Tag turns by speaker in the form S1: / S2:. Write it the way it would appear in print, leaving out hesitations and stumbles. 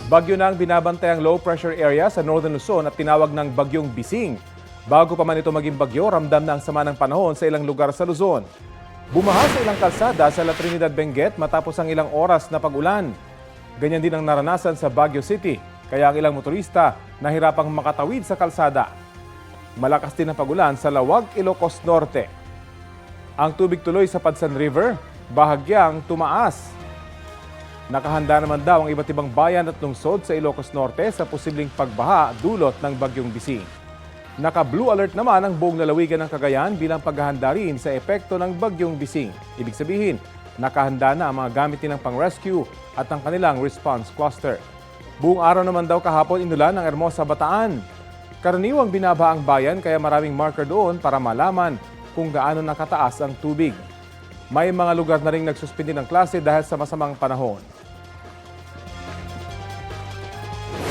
S1: Bagyo na ang binabantayang low pressure area sa Northern Luzon at tinawag ng Bagyong Bising. Bago pa man ito maging bagyo, ramdam na ang sama ng panahon sa ilang lugar sa Luzon. Bumaha sa ilang kalsada sa La Trinidad, Benguet matapos ang ilang oras na pag-ulan. Ganyan din ang naranasan sa Baguio City, kaya ang ilang motorista nahirapang makatawid sa kalsada. Malakas din ang pag-ulan sa Lawag, Ilocos Norte. Ang tubig tuloy sa Padsan River, bahagyang tumaas. Nakahanda naman daw ang iba't ibang bayan at lungsod sa Ilocos Norte sa posibleng pagbaha dulot ng Bagyong Bising. Naka-blue alert naman ang buong lalawigan ng Cagayan bilang paghahanda rin sa epekto ng Bagyong Bising. Ibig sabihin, nakahanda na ang mga gamit nilang pang-rescue at ang kanilang response cluster. Buong araw naman daw kahapon inulan ng Hermosa, Bataan. Karaniwang binabaha ang bayan kaya maraming marker doon para malaman kung gaano nakataas ang tubig. May mga lugar na ring nagsuspindi ng klase dahil sa masamang panahon.